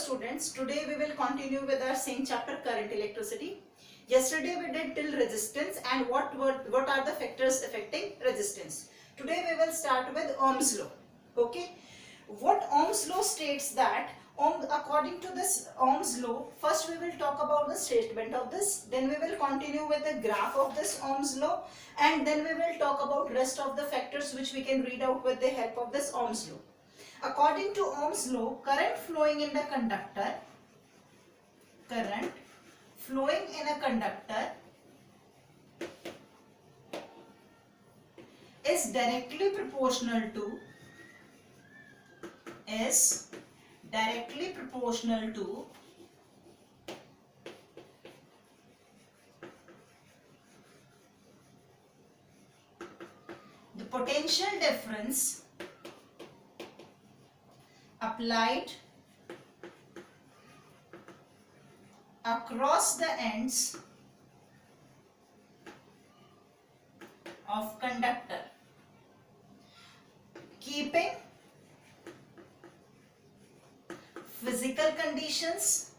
students, today we will continue with our same chapter, current electricity. Yesterday we did till resistance and what are the factors affecting resistance. Today we will start with Ohm's law. Okay, what Ohm's law states that according to this Ohm's law, first we will talk about the statement of this, then we will continue with the graph of this Ohm's law, and then we will talk about rest of the factors which we can read out with the help of this Ohm's law. According to Ohm's law, current flowing in a conductor is directly proportional to the potential difference applied across the ends of conductor, keeping physical conditions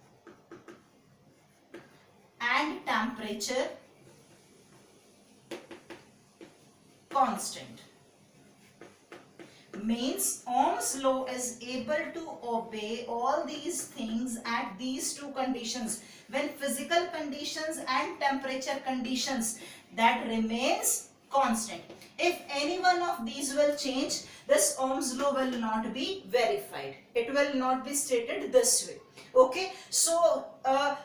and temperature constant. Means Ohm's law is able to obey all these things at these two conditions, when physical conditions and temperature conditions that remains constant. If any one of these will change, this Ohm's law will not be verified. It will not be stated this way. Okay, so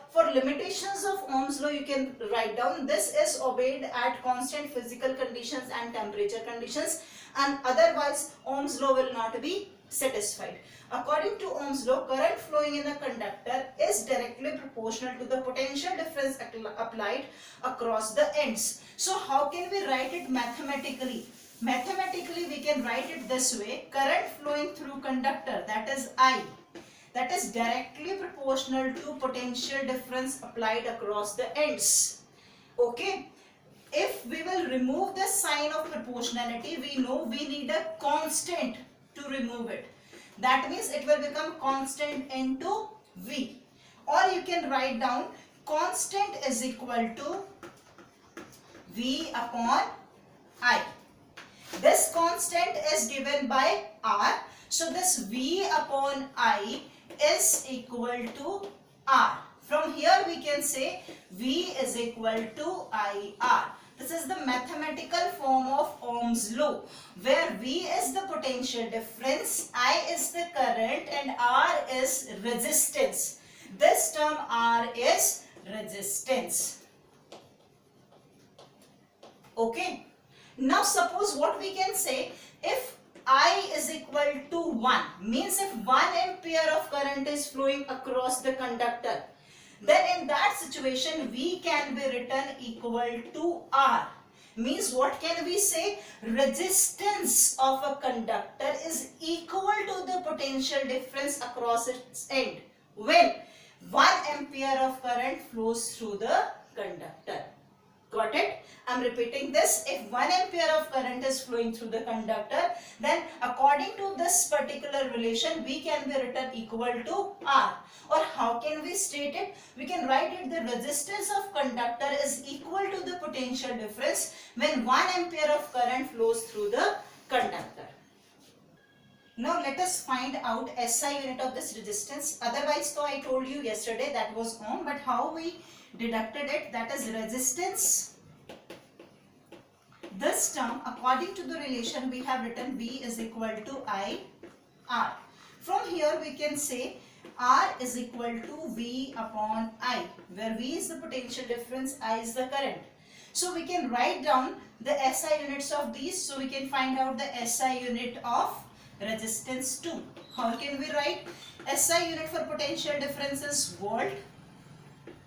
for limitations of Ohm's law, you can write down this is obeyed at constant physical conditions and temperature conditions, and otherwise Ohm's law will not be satisfied. According to Ohm's law, current flowing in a conductor is directly proportional to the potential difference applied across the ends. So how can we write it mathematically? Mathematically we can write it this way: current flowing through conductor, that is I, that is directly proportional to potential difference applied across the ends. Okay, if we will remove the sign of proportionality, we know we need a constant to remove it. That means it will become constant into V, or you can write down constant is equal to V upon I. This constant is given by R, so this V upon I is equal to R. From here we can say V is equal to IR. This is the mathematical form of Ohm's law, where V is the potential difference, I is the current, and R is resistance. This term R is resistance. Okay. Now suppose what we can say, if I is equal to 1, means if 1 ampere of current is flowing across the conductor, then in that situation V can be written equal to R. Means what can we say? Resistance of a conductor is equal to the potential difference across its end when 1 ampere of current flows through the conductor. Got it? I am repeating this. If 1 ampere of current is flowing through the conductor, then according to this particular relation, V can be written equal to R. Or how can we state it? We can write it: the resistance of conductor is equal to the potential difference when 1 ampere of current flows through the conductor. Now let us find out SI unit of this resistance. Otherwise, so I told you yesterday that was Ohm, but how we deducted it, that is resistance. This term, according to the relation, we have written V is equal to I R. From here we can say R is equal to V upon I, where V is the potential difference, I is the current. So we can write down the SI units of these, so we can find out the SI unit of resistance too. How can we write? SI unit for potential difference is volt.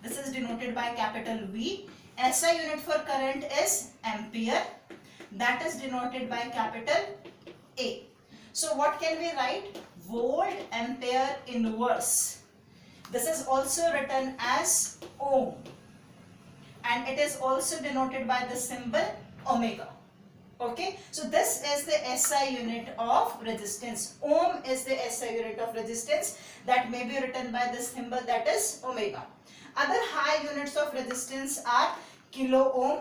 This is denoted by capital V. SI unit for current is ampere. That is denoted by capital A. So what can we write? Volt ampere inverse. This is also written as Ohm, and it is also denoted by the symbol omega. Okay, so this is the SI unit of resistance. Ohm is the SI unit of resistance that may be written by this symbol, that is omega. Other high units of resistance are kilo ohm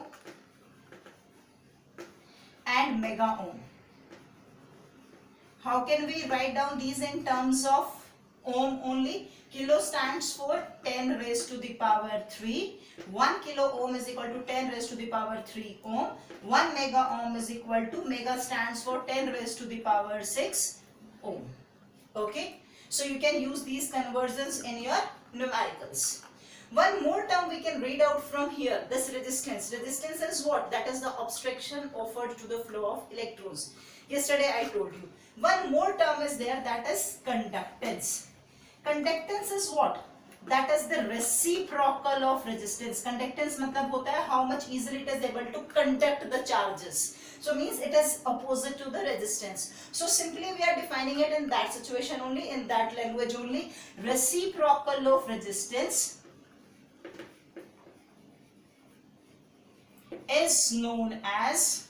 and mega ohm. How can we write down these in terms of ohm only? Kilo stands for 10 raised to the power 3. 1 kilo ohm is equal to 10 raised to the power 3 ohm. 1 mega ohm is equal to, mega stands for 10 raised to the power 6 ohm. Okay, so you can use these conversions in your numericals. One more term we can read out from here, this resistance. Resistance is what? That is the obstruction offered to the flow of electrons. Yesterday I told you. One more term is there, that is conductance. Conductance is what? That is the reciprocal of resistance. Conductance मतलब होता है how much easily it is able to conduct the charges. So means it is opposite to the resistance. So simply we are defining it in that situation only, in that language only. Reciprocal of resistance is known as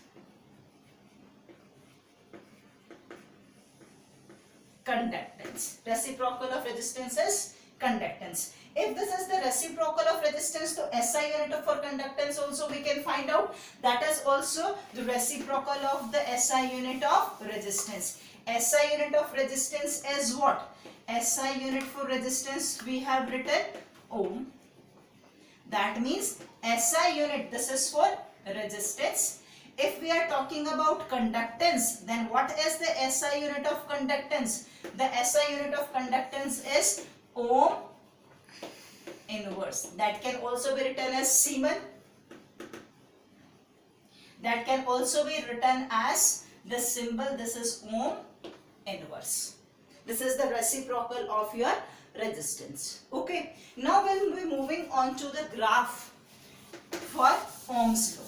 conductance. Reciprocal of resistance is conductance. If this is the reciprocal of resistance, so SI unit for conductance also we can find out. That is also the reciprocal of the SI unit of resistance. SI unit of resistance is what? SI unit for resistance we have written ohm. That means SI unit, this is for resistance. If we are talking about conductance, then what is the SI unit of conductance? The SI unit of conductance is ohm inverse. That can also be written as Siemens. That can also be written as the symbol, this is ohm inverse. This is the reciprocal of your resistance. Okay, now we'll be moving on to the graph for Ohm's law.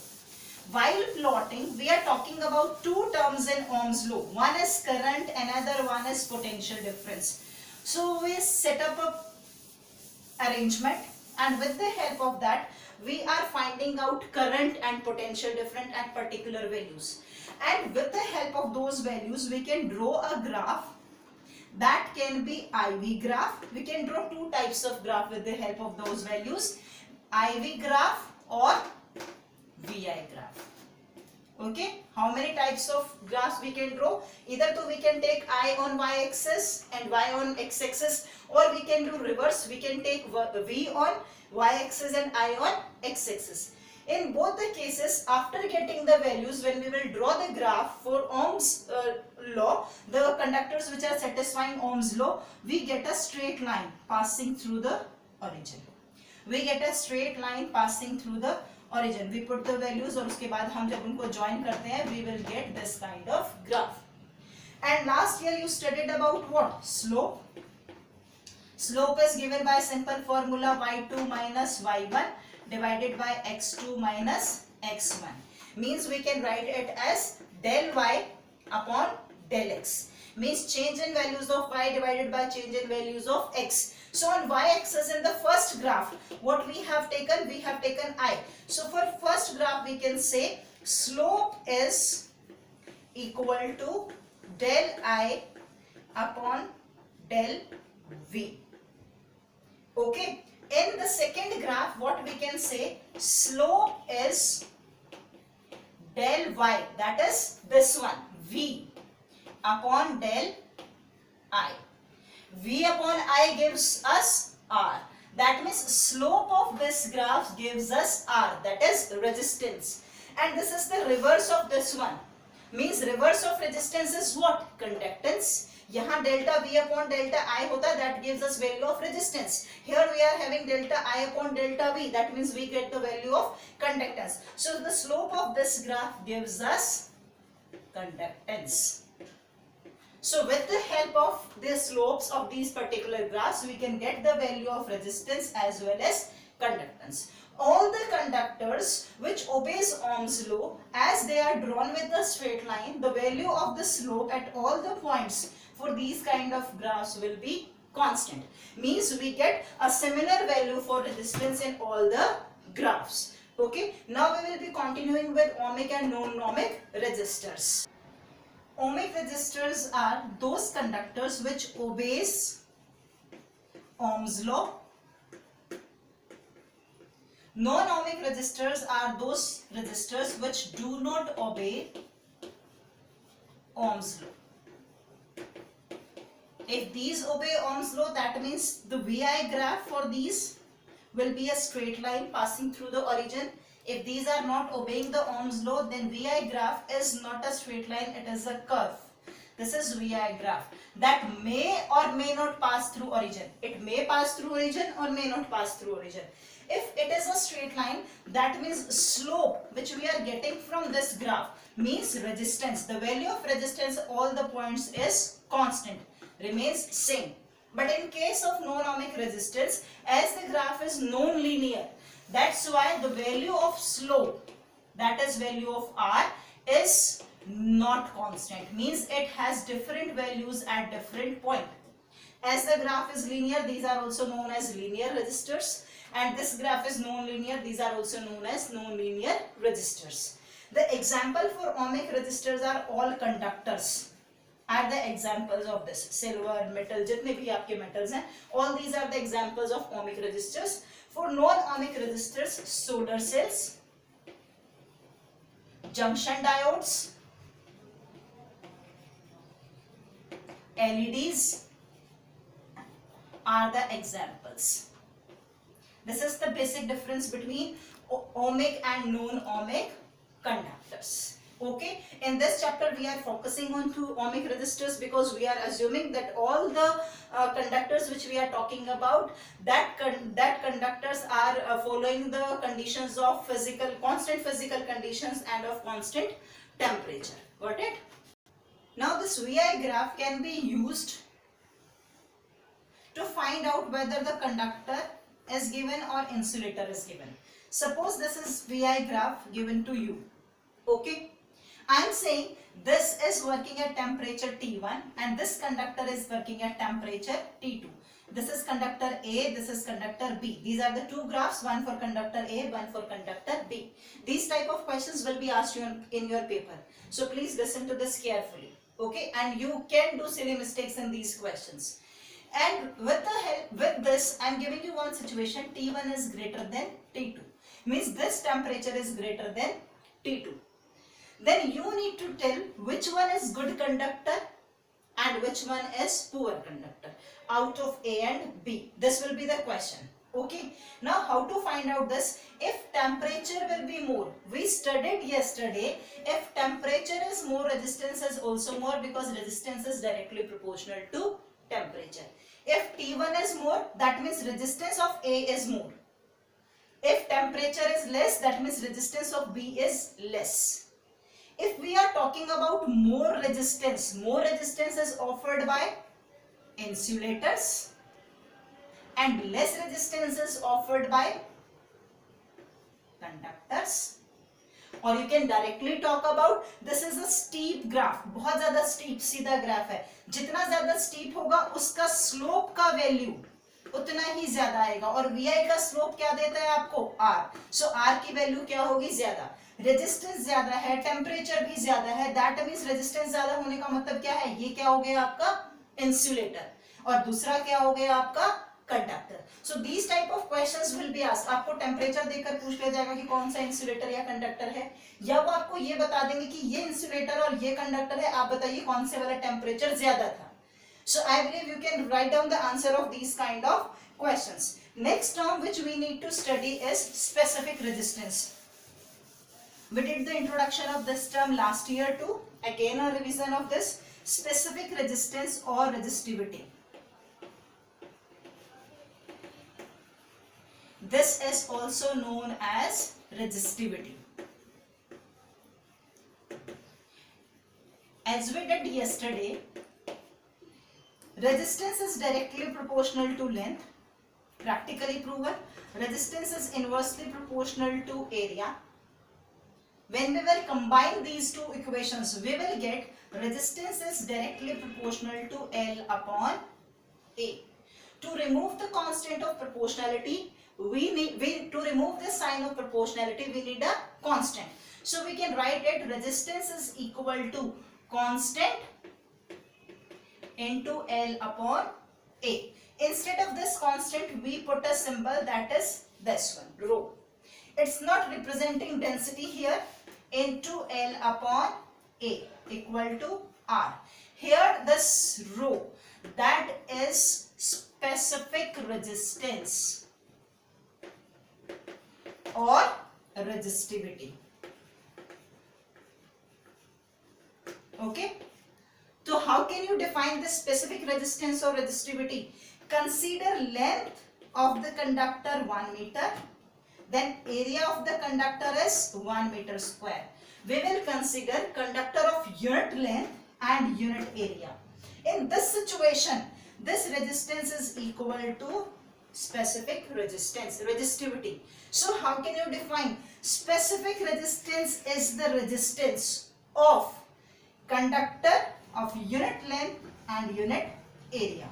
While plotting, we are talking about two terms in Ohm's law. One is current, another one is potential difference. So we set up a arrangement, and with the help of that, we are finding out current and potential difference at particular values. And with the help of those values, we can draw a graph. That can be IV graph. We can draw two types of graph with the help of those values. IV graph or VI graph. Okay, how many types of graphs we can draw? Either we can take I on y-axis and y on x-axis, or we can do reverse. We can take V on y-axis and I on x-axis. In both the cases, after getting the values, when we will draw the graph for Ohm's law, the conductors which are satisfying Ohm's law, we get a straight line passing through the origin. We get a straight line passing through the origin. We put the values और उसके बाद हम जब उनको join करते हैं, we will get this kind of graph. And last year you studied about what? Slope. Slope is given by simple formula y2 minus y1 divided by x2 minus x1. Means we can write it as del y upon del x. Means change in values of y divided by change in values of x. So on y-axis in the first graph, what we have taken? We have taken I. So for first graph we can say slope is equal to del I upon del V. Okay. In the second graph, what we can say? Slope is del y. That is this one, V upon del I. V upon I gives us R. That means slope of this graph gives us R. That is resistance. And this is the reverse of this one. Means reverse of resistance is what? Conductance. यहाँ delta V upon delta I होता है, that gives us value of resistance. Here we are having delta I upon delta V. That means we get the value of conductance. So the slope of this graph gives us conductance. So with the help of the slopes of these particular graphs, we can get the value of resistance as well as conductance. All the conductors which obeys Ohm's law, as they are drawn with a straight line, the value of the slope at all the points for these kind of graphs will be constant. Means we get a similar value for resistance in all the graphs. Okay, now we will be continuing with ohmic and non-ohmic resistors. Ohmic resistors are those conductors which obeys Ohm's law. Non-ohmic resistors are those resistors which do not obey Ohm's law. If these obey Ohm's law, that means the VI graph for these will be a straight line passing through the origin. If these are not obeying the Ohm's law, then VI graph is not a straight line, it is a curve. This is VI graph that may or may not pass through origin. It may pass through origin or may not pass through origin. If it is a straight line, that means slope which we are getting from this graph means resistance. The value of resistance all the points is constant, remains same. But in case of non-ohmic resistance, as the graph is non-linear, that's why the value of slope, that is value of R, is not constant. Means it has different values at different point. As the graph is linear, these are also known as linear resistors. And this graph is non-linear, these are also known as non-linear resistors. The example for ohmic resistors are all conductors. Are the examples of this. Silver, metal, jitne bhi aapke metals hain, all these are the examples of ohmic resistors. For non-ohmic resistors, solder cells, junction diodes, LEDs are the examples. This is the basic difference between ohmic and non-ohmic conductors. Okay, in this chapter we are focusing on two ohmic resistors because we are assuming that all the conductors which we are talking about, that conductors are following the conditions of constant physical conditions and of constant temperature. Got it? Now this VI graph can be used to find out whether the conductor is given or insulator is given. Suppose this is VI graph given to you. Okay, I am saying this is working at temperature T1 and this conductor is working at temperature T2. This is conductor A, this is conductor B. These are the two graphs, one for conductor A, one for conductor B. These type of questions will be asked you in your paper. So please listen to this carefully. Okay, and you can do silly mistakes in these questions. And with this, I am giving you one situation. T1 is greater than T2. Means this temperature is greater than T2. Then you need to tell which one is good conductor and which one is poor conductor out of A and B. This will be the question. Okay. Now how to find out this? If temperature will be more, we studied yesterday, if temperature is more, resistance is also more because resistance is directly proportional to temperature. If T1 is more, that means resistance of A is more. If temperature is less, that means resistance of B is less. If we are talking about more resistance is offered by insulators and less resistance is offered by conductors. Or you can directly talk about, this is a steep graph, बहुत ज़्यादा steep सीधा graph है, जितना ज़्यादा steep होगा उसका slope का value उतना ही ज़्यादा आएगा और VI का slope क्या देता है आपको R. So R की value क्या होगी ज़्यादा, रेजिस्टेंस ज्यादा है, टेम्परेचर भी ज्यादा है, दैट मींस रेजिस्टेंस ज्यादा होने का मतलब क्या है, ये क्या हो गया आपका इंसुलेटर और दूसरा क्या हो गया आपका conductor. So these type of questions will be asked. आपको टेम्परेचर देकर पूछ लिया जाएगा कि कौन सा इंसुलेटर या कंडक्टर है, या वो आपको ये बता देंगे कि ये इंसुलेटर और ये कंडक्टर है, आप बताइए कौन से वाला टेम्परेचर ज्यादा था. So I believe you can write down the answer of these kind of questions. Next term which we need to study is specific resistance. We did the introduction of this term last year too. Again a revision of this. Specific resistance or resistivity. This is also known as resistivity. As we did yesterday, resistance is directly proportional to length. Practically proven. Resistance is inversely proportional to area. When we will combine these two equations, we will get resistance is directly proportional to L upon A. To remove the constant of proportionality, to remove this sign of proportionality, we need a constant. So we can write it resistance is equal to constant into L upon A. Instead of this constant, we put a symbol that is this one, rho. It's not representing density here, into L upon A equal to R. Here this rho, that is specific resistance or resistivity. Okay. So how can you define this specific resistance or resistivity? Consider length of the conductor 1 meter. Then area of the conductor is 1 meter square. We will consider conductor of unit length and unit area. In this situation, this resistance is equal to specific resistance, resistivity. So how can you define? Specific resistance is the resistance of conductor of unit length and unit area.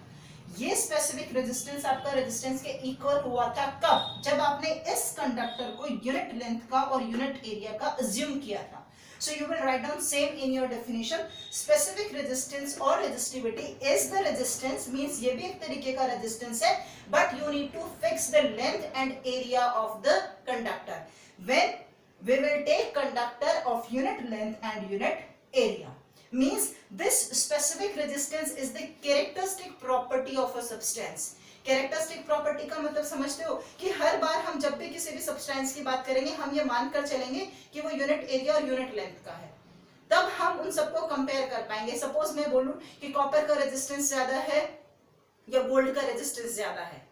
ये specific resistance आपका resistance के equal हुआ था कब? जब आपने इस conductor को यूनिट लेंथ का और यूनिट एरिया का अज्यूम किया था. So you will write down same in your definition. Specific resistance or resistivity is the resistance, means ये भी एक तरीके का resistance है, but you need to fix the length and area of the conductor. When we will take conductor of unit length and unit area, means this specific resistance is the characteristic property of a substance. Characteristic property का मतलब समझते हो कि हर बार हम जब भी किसी भी सब्सटेंस की बात करेंगे, हम ये मानकर चलेंगे कि वो यूनिट एरिया और यूनिट लेंथ का है, तब हम उन सबको कंपेयर कर पाएंगे. सपोज मैं बोलूं कि कॉपर का रेजिस्टेंस ज्यादा है या गोल्ड का रेजिस्टेंस ज्यादा है,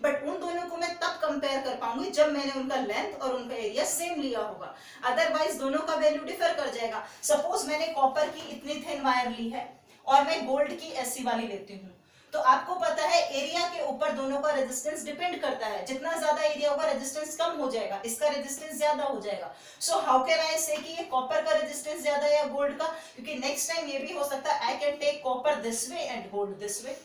बट उन दोनों को मैं तब कंपेयर कर पाऊंगी जब मैंने उनका लेंथ और उनका एरिया सेम लिया होगा. अदरवाइज दोनों का वैल्यू डिफर कर जाएगा. सपोज मैंने कॉपर की इतनी थिन वायर ली है और मैं गोल्ड की ऐसी वाली लेती हूँ, तो आपको पता है एरिया के ऊपर दोनों का रेजिस्टेंस डिपेंड करता है. जितना ज्यादा एरिया होगा रेजिस्टेंस कम हो जाएगा, इसका रेजिस्टेंस ज्यादा हो जाएगा. सो हाउ कैन आई से कि ये कॉपर का रेजिस्टेंस ज्यादा है या गोल्ड का? क्योंकि नेक्स्ट टाइम ये भी हो सकता है I can take copper this way and gold this way,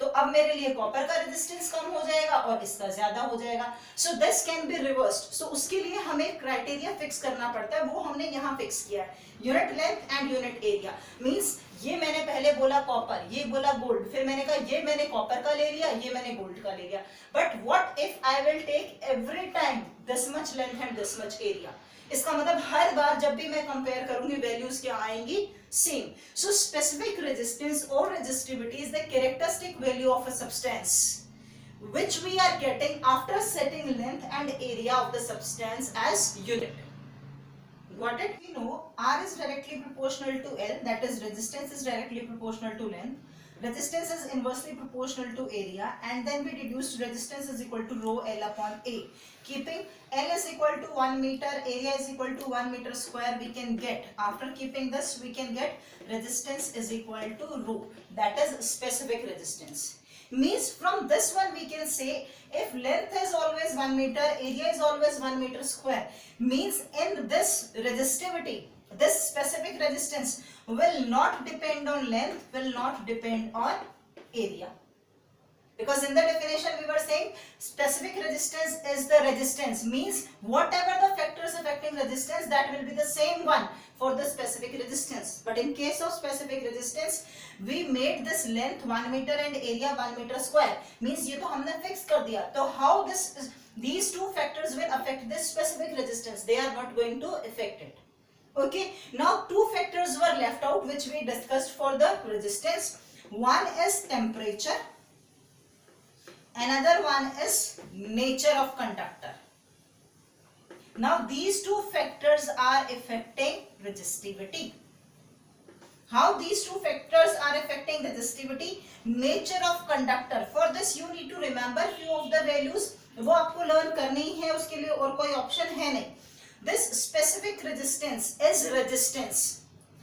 तो अब मेरे लिए कॉपर का रेजिस्टेंस कम हो जाएगा और इसका ज्यादा हो जाएगा. So this can be reversed. So उसके लिए हमें क्राइटेरिया फिक्स करना पड़ता है, वो हमने यहाँ फिक्स किया है. Unit length and unit area means ये मैंने पहले बोला कॉपर, ये बोला गोल्ड, फिर मैंने कहा ये मैंने कॉपर का ले लिया, ये मैंने गोल्ड का ले लिया. But what if I will take every time this much length and this much area? इसका मतलब हर बार जब भी मैं कंपेयर करूंगी वैल्यूज क्या आएंगी? सेम. सो स्पेसिफिक रेजिस्टेंस और resistivity is the characteristic value of a substance which we are getting after setting length and area of the substance as unit. Got it? We know R is directly proportional to L, that is resistance is directly proportional to length, resistance is inversely proportional to area, and then we deduced resistance is equal to rho L upon A. Keeping L is equal to 1 meter, area is equal to 1 meter square, we can get, after keeping this, we can get resistance is equal to rho, that is specific resistance. Means from this one we can say if length is always 1 meter, area is always 1 meter square, means in this resistivity, this specific resistance will not depend on length, will not depend on area. Because in the definition we were saying specific resistance is the resistance, means whatever the factors affecting resistance, that will be the same one for the specific resistance. But in case of specific resistance we made this length 1 meter and area 1 meter square, means ये तो हमने fix कर दिया. तो how these two factors will affect this specific resistance? They are not going to affect it. Okay, now two factors were left out which we discussed for the resistance. One is temperature, another one is nature of conductor. Now these two factors are affecting resistivity. How these two factors are affecting resistivity? Nature of conductor. For this you need to remember few of the values. वो आपको learn करनी है, उसके लिए और कोई option है नहीं. This specific resistance is resistance.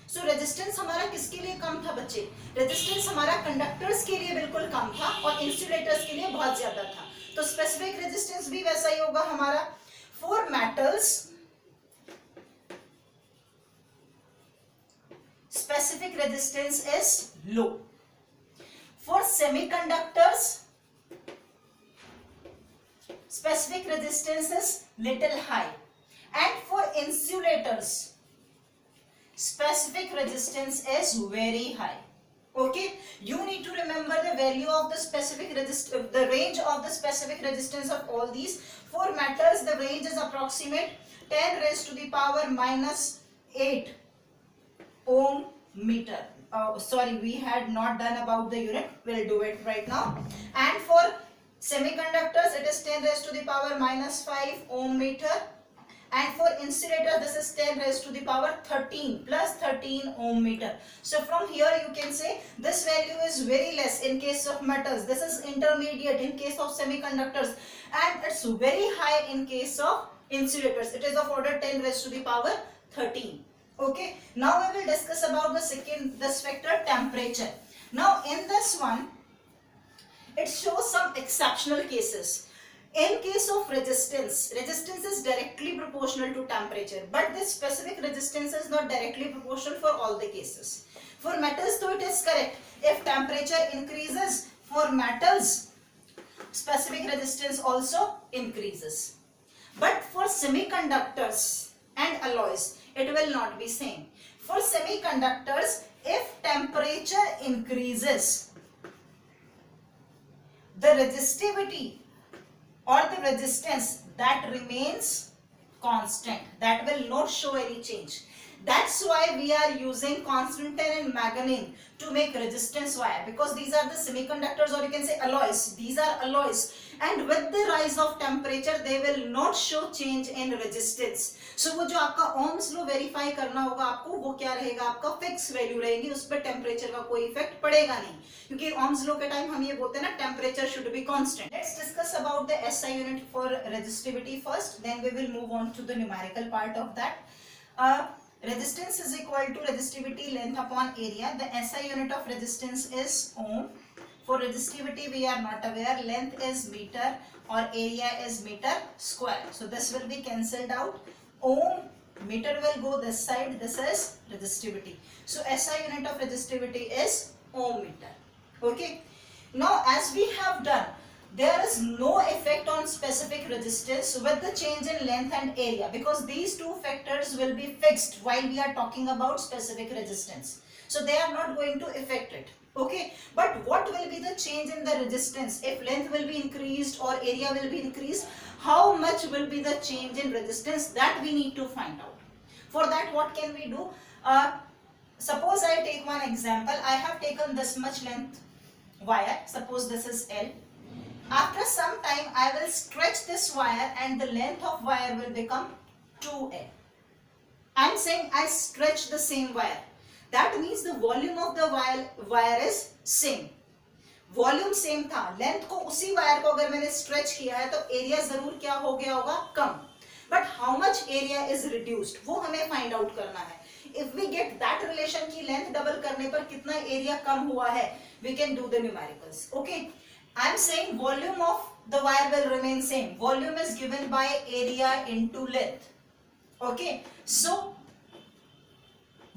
So resistance हमारा किसके लिए कम था बच्चे? Resistance हमारा conductors के लिए बिल्कुल कम था और insulators के लिए बहुत ज्यादा था. तो specific resistance भी वैसा ही होगा हमारा. For metals, specific resistance is low. For semiconductors, specific resistance is little high. And for insulators, specific resistance is very high. Okay, you need to remember the value of the specific the range of the specific resistance of all these. For metals, the range is approximate 10 raised to the power minus 8 ohm meter. Sorry, we had not done about the unit. We'll do it right now. And for semiconductors, it is 10 raised to the power minus 5 ohm meter. And for insulator, this is 10 raised to the power 13 plus 13 ohm meter. So from here you can say this value is very less in case of metals. This is intermediate in case of semiconductors. And it's very high in case of insulators. It is of order 10 raised to the power 13. Okay. Now we will discuss about this factor temperature. Now in this one, it shows some exceptional cases. In case of resistance, resistance is directly proportional to temperature, but this specific resistance is not directly proportional for all the cases. For metals, though, it is correct. If temperature increases, for metals, specific resistance also increases. But for semiconductors and alloys, it will not be same. For semiconductors, if temperature increases, the resistivity or the resistance that remains constant, that will not show any change. That's why we are using constant and manganese to make resistance wire, because these are the semiconductors, or you can say alloys. These are alloys, and with the rise of temperature they will not show change in resistance. So वो जो आपका ohms law verify करना होगा आपको, वो क्या रहेगा, आपका फिक्स वैल्यू रहेगी, उस पर टेम्परेचर का कोई इफेक्ट पड़ेगा नहीं, क्योंकि ohms law के टाइम हम ये बोलते हैं ना, temperature should be constant. Let's discuss about the SI unit for resistivity first, then we will move on to the numerical part of that. Resistance is equal to resistivity length upon area. The SI unit of resistance is ohm. For resistivity we are not aware. Length is meter or area is meter square. So this will be cancelled out. Ohm, meter will go this side. This is resistivity. So SI unit of resistivity is ohm meter. Okay. Now as we have done, there is no effect on specific resistance with the change in length and area, because these two factors will be fixed while we are talking about specific resistance. So they are not going to affect it. Okay. But what will be the change in the resistance? If length will be increased or area will be increased, how much will be the change in resistance? That we need to find out. For that, what can we do? Suppose I take one example. I have taken this much length wire. Suppose this is L. After some time, I will stretch this wire and the length of wire will become 2L. I am saying I stretch the same wire. That means the volume of the wire is same. Volume same था, length को उसी wire को अगर मैंने stretch किया है तो area जरूर क्या हो गया होगा, कम. But how much area is reduced, वो हमें find out करना है. If we get that relation की length double करने पर कितना area कम हुआ है, we can do the numericals. Okay. I am saying volume of the wire will remain same. Volume is given by area into length. Okay. So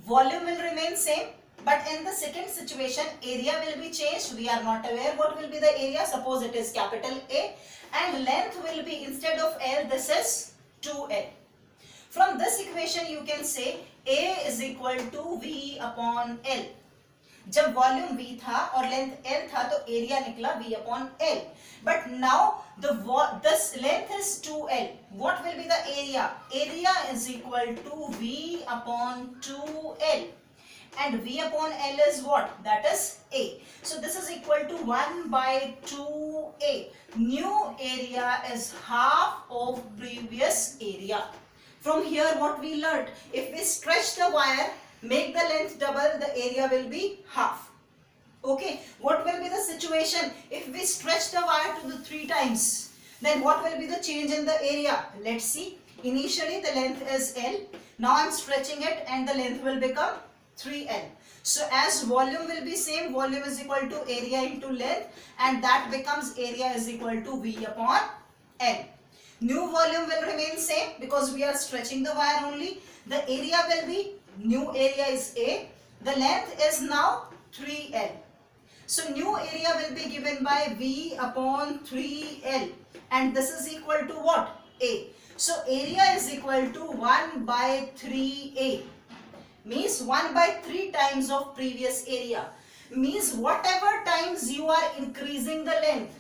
volume will remain same, but in the second situation area will be changed. We are not aware what will be the area. Suppose it is capital A, and length will be, instead of L, this is 2L. From this equation you can say A is equal to V upon L. जब volume V था और length L था तो area निकला V upon L. But now this length is 2L. What will be the area? Area is equal to V upon 2L. And V upon L is what? That is A. So this is equal to 1 by 2A. New area is half of previous area. From here what we learnt? If we stretch the wire, make the length double, the area will be half. Okay. What will be the situation if we stretch the wire to the 3 times? Then what will be the change in the area? Let's see. Initially the length is L. Now I am stretching it and the length will become 3L. So as volume will be same, volume is equal to area into length, and that becomes area is equal to V upon L. New volume will remain same because we are stretching the wire only. The area will be, new area is A. The length is now 3L. So new area will be given by V upon 3L, and this is equal to what? A. So area is equal to 1 by 3A, means 1 by 3 times of previous area. Means whatever times you are increasing the length,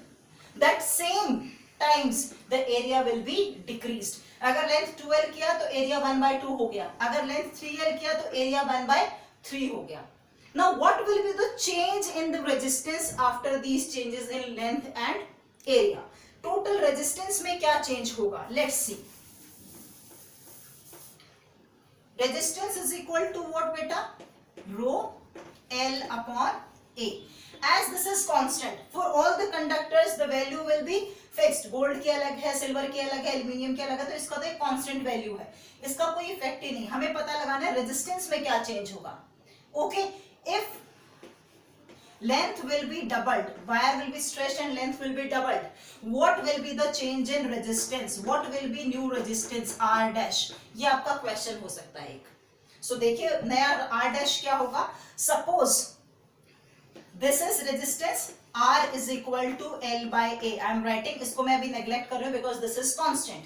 that same times the area will be decreased. अगर length 2L किया तो area 1 by 2 हो गया, अगर length 3L किया तो area 1 by 3 हो गया. Now what will be the change in the resistance after these changes in length and area? Total resistance में क्या change होगा? Let's see. Resistance is equal to what beta? Rho L upon A. As this is constant, for all the conductors the value will be fixed. Gold की अलग है, silver की अलग है, aluminium की अलग है, तो इसका तो एक कांस्टेंट वैल्यू है, इसका कोई इफेक्ट ही नहीं. हमें पता लगाना है रेजिस्टेंस में क्या चेंज होगा. Okay, if length will be doubled, wire will be stretched and length will be doubled, what will be the change in resistance? What will be new resistance? R dash. ये आपका question हो सकता है एक. So देखिए नया R dash क्या होगा. Suppose this is resistance, R is equal to L by A. I am writing, इसको मैं अभी neglect कर रही हूँ because this is constant.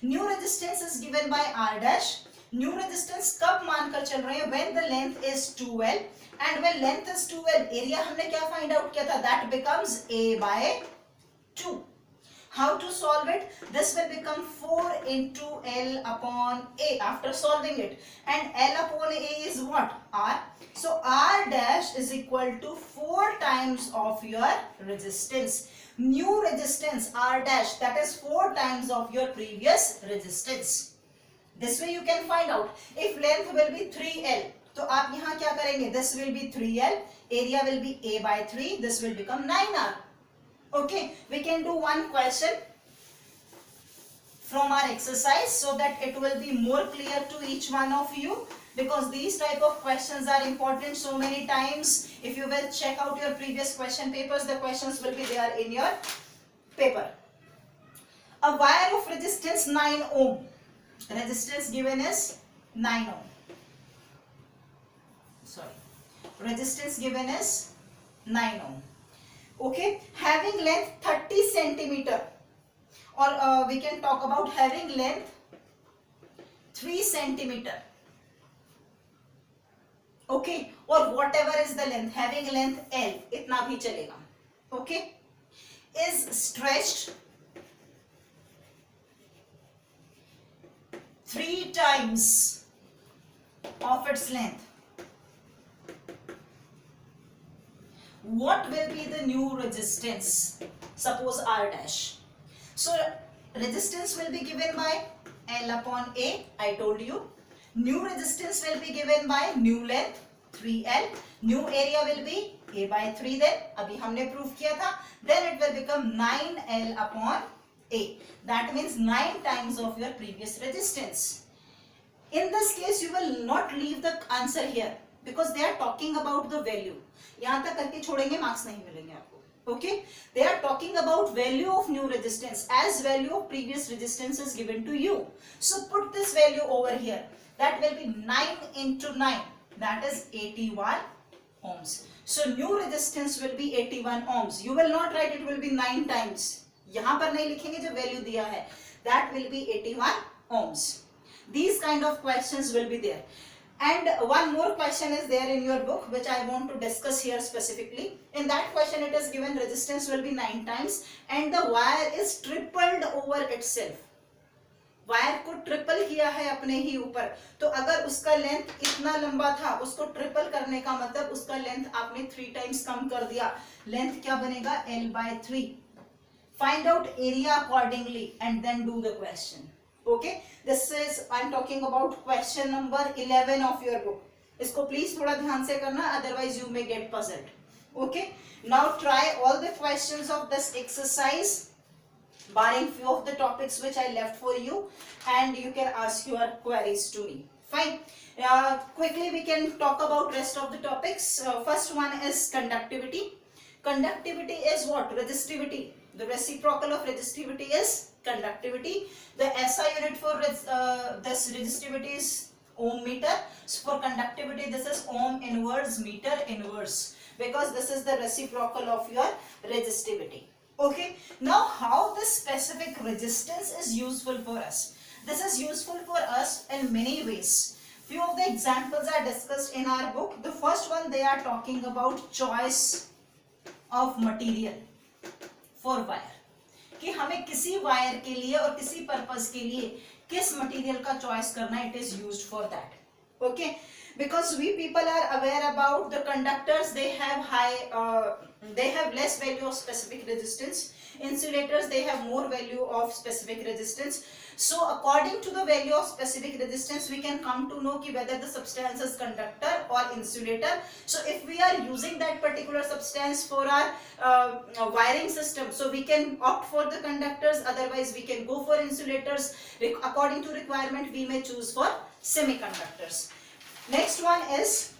New resistance is given by R dash. New resistance कब मानकर चल रहे हैं? When the length is 2L, and when length is 2L, area हमने क्या find out किया था? That becomes A by 2. How to solve it? This will become 4 into L upon A after solving it, and L upon A is what? R. So R dash is equal to 4 times of your resistance. New resistance R dash, that is 4 times of your previous resistance. This way you can find out. If length will be 3L, तो आप यहाँ क्या करेंगे? This will be 3L, area will be A by 3, this will become 9R. Okay, we can do one question from our exercise so that it will be more clear to each one of you, because these type of questions are important so many times. If you will check out your previous question papers, the questions will be there in your paper. A wire of resistance 9 ohm. Resistance given is 9 ohm. Sorry, resistance given is 9 ohm. Okay, having length 30 centimeter, or we can talk about having length 3 centimeter. Okay, or whatever is the length, having length L, इतना भी चलेगा. Okay, is stretched 3 times of its length. What will be the new resistance? Suppose R dash. So resistance will be given by L upon A. I told you. New resistance will be given by new length 3L. New area will be A by 3. Then अभी हमने prove किया था. Then it will become 9L upon A. That means 9 times of your previous resistance. In this case, you will not leave the answer here because they are talking about the value. यहाँ तक करके छोड़ेंगे, marks नहीं मिलेंगे आपको. Okay, they are talking about value of new resistance as value of previous resistance is given to you. So put this value over here. That will be 9 into 9. That is 81 ohms. So new resistance will be 81 ohms. You will not write it will be 9 times. यहाँ पर नहीं लिखेंगे जो value दिया है. That will be 81 ohms. These kind of questions will be there. And one more question is there in your book which I want to discuss here specifically. In that question it is given resistance will be 9 times and the wire is tripled over itself. Wire को triple किया है अपने ही ऊपर, तो अगर उसका length इतना लंबा था, उसको ट्रिपल करने का मतलब उसका लेंथ आपने 3 टाइम्स कम कर दिया. लेंथ क्या बनेगा? L by 3. Find out area accordingly and then do the question. Okay, this is I'm talking about question number 11 of your book. इसको please थोड़ा ध्यान से करना, otherwise you may get puzzled. Okay, now try all the questions of this exercise, barring few of the topics which I left for you, and you can ask your queries to me. Fine. Quickly we can talk about rest of the topics. First one is conductivity. Conductivity is what? Resistivity. The reciprocal of resistivity is conductivity. The SI unit for this resistivity is ohm meter. So for conductivity this is ohm inverse meter inverse. because this is the reciprocal of your resistivity. Okay, now how this specific resistance is useful for us? This is useful for us in many ways. Few of the examples are discussed in our book. The first one, they are talking about choice of material for wire, कि हमें किसी wire के लिए और किसी purpose के लिए किस मटेरियल का चॉइस करना है, it is used for that. Okay, because we people are aware about the conductors, they have less value of specific resistance. Insulators, they have more value of specific resistance. So according to the value of specific resistance, we can come to know ki whether the substance is conductor or insulator. So if we are using that particular substance for our wiring system, so we can opt for the conductors, otherwise we can go for insulators. According to requirement, we may choose for semiconductors. Next one is,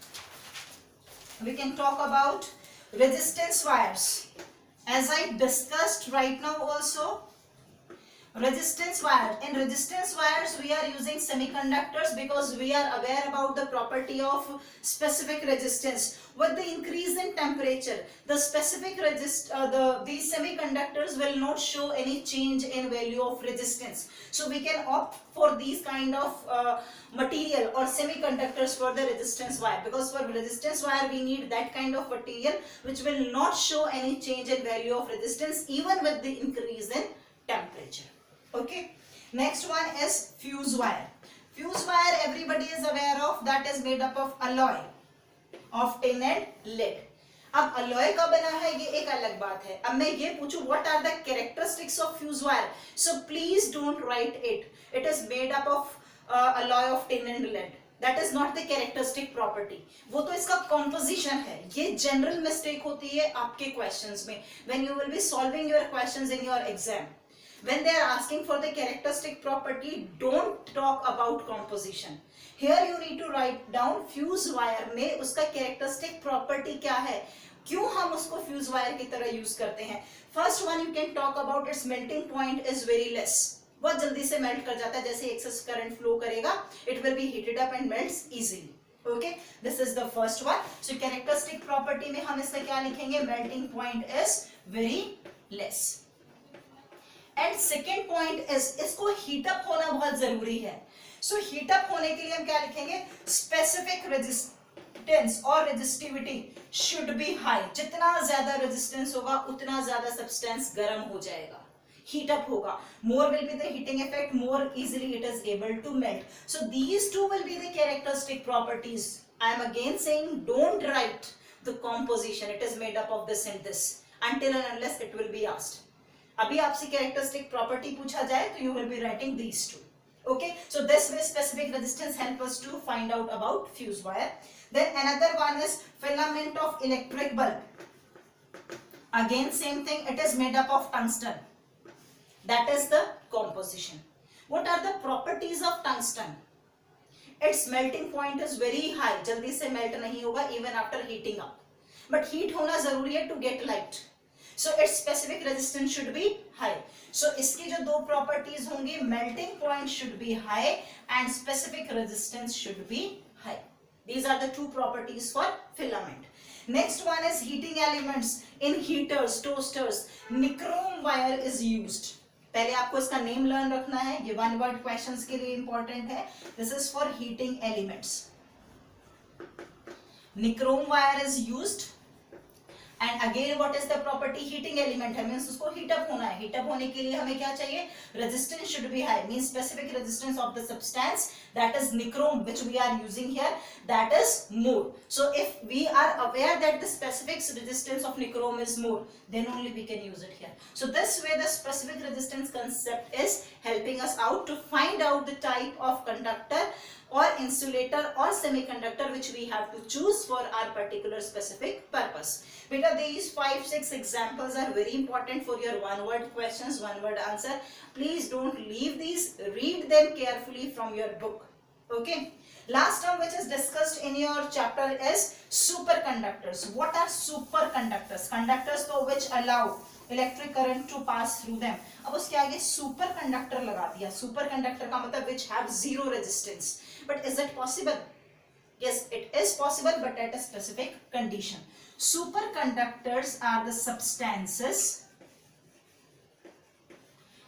we can talk about resistance wires. As I discussed right now also, resistance wire. In resistance wires, we are using semiconductors because we are aware about the property of specific resistance. With the increase in temperature, the specific these semiconductors will not show any change in value of resistance. So we can opt for these kind of material or semiconductors for the resistance wire, because for resistance wire we need that kind of material which will not show any change in value of resistance even with the increase in temperature. Okay, next one is fuse wire. Fuse wire everybody is aware of, that is made up of alloy of tin and lead. अब alloy का बना है ये एक अलग बात है. अब मैं ये पूछूं what are the characteristics of fuse wire, so please don't write it. It is made up of alloy of tin and lead. That is not the characteristic property. वो तो इसका composition है. ये general mistake होती है आपके questions में when you will be solving your questions in your exam. When they are asking for the characteristic property, don't talk about composition. Here you need to write down fuse wire में उसका characteristic property क्या है, क्यों हम उसको fuse wire की तरह use करते हैं. First one you can talk about its melting point is very less. बहुत जल्दी से melt कर जाता है, जैसे excess current flow करेगा, it will be heated up and melts easily. Okay, this is the first one. So characteristic property में हम इसका क्या लिखेंगे, melting point is very less. And second point is, इसको हीट अप होना बहुत जरूरी है. सो हीट अप होने के लिए हम क्या लिखेंगे, स्पेसिफिक रेजिस्टेंस और रेजिस्टिविटी शुड बी हाई. जितना ज्यादा रेजिस्टेंस होगा उतना ज्यादा सब्सटेंस गर्म हो जाएगा, heat up होगा. More will be the heating effect, more easily it is able to melt. So these two will be the characteristic properties. I am again saying don't write the composition, it is made up of this and this until and unless it will be asked. अभी आपसे characteristic property पूछा जाए तो you will be writing these two. Okay, so this way specific resistance help us to find out about fuse wire. Then another one is filament of electric bulb. Again same thing, it is made up of tungsten. That is the composition. What are the properties of tungsten? Its melting point is very high, जल्दी से melt नहीं होगा even after heating up. But heat होना जरूरी है to get light. So its specific resistance should be high. So इसकी जो दो properties होंगी, melting point should be high and specific resistance should be high. These are the two properties for filament. Next one is heating elements. In heaters, toasters, nichrome wire is used. पहले आपको इसका name learn रखना है, ये one word questions के लिए important है. This is for heating elements. nichrome wire is used. And again what is the property, heating element है, मींस उसको हीट अप होना है. हीट अप होने के लिए हमें क्या चाहिए, resistance should be high, means specific resistance of the substance that is nichrome which we are using here, that is more. So if we are aware that the specific resistance of nichrome is more, then only we can use it here. So this way the specific resistance concept is helping us out to find out the type of conductor or insulator or semiconductor which we have to choose for our particular specific purpose. Beta, these 5-6 examples are very important for your one word questions, one word answer. Please don't leave these, read them carefully from your book. Okay, last term which is discussed in your chapter is superconductors. What are superconductors? Conductors to which allow electric current to pass through them. अब उसके आगे superconductor लगा दिया. Superconductor का मतलब which have zero resistance. But is it possible? Yes, it is possible, but at a specific condition. Superconductors are the substances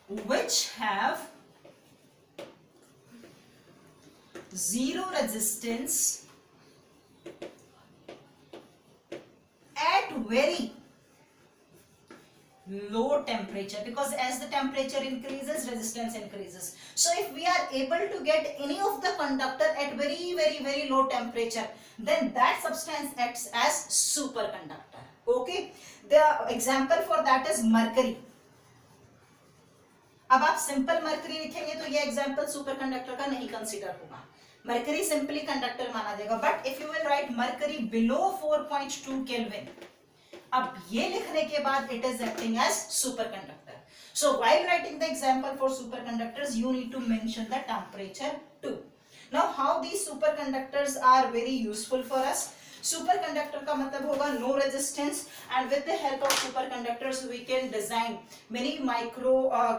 which have zero resistance at very low temperature, because as the temperature increases, resistance increases. So if we are able to get any of the conductor at very low temperature, then that substance acts as superconductor. Okay, the example for that is mercury. अब आप simple mercury लिखेंगे तो ये example superconductor का नहीं consider होगा, mercury simply conductor माना जाएगा. But if you will write mercury below 4.2 kelvin, अब ये लिखने के बाद it is acting as superconductor. So while writing the example for superconductors you need to mention the temperature too. Now how these superconductors are very useful for us. Superconductor का मतलब होगा no resistance, and with the help of superconductors we can design many micro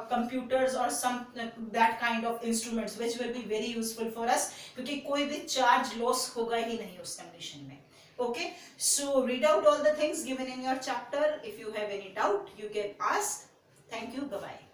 computers और some that kind of instruments which will be very useful for अस, क्योंकि कोई भी charge loss होगा ही नहीं उस कंडीशन में. Okay, so read out all the things given in your chapter. If you have any doubt, you can ask. Thank you. Bye bye.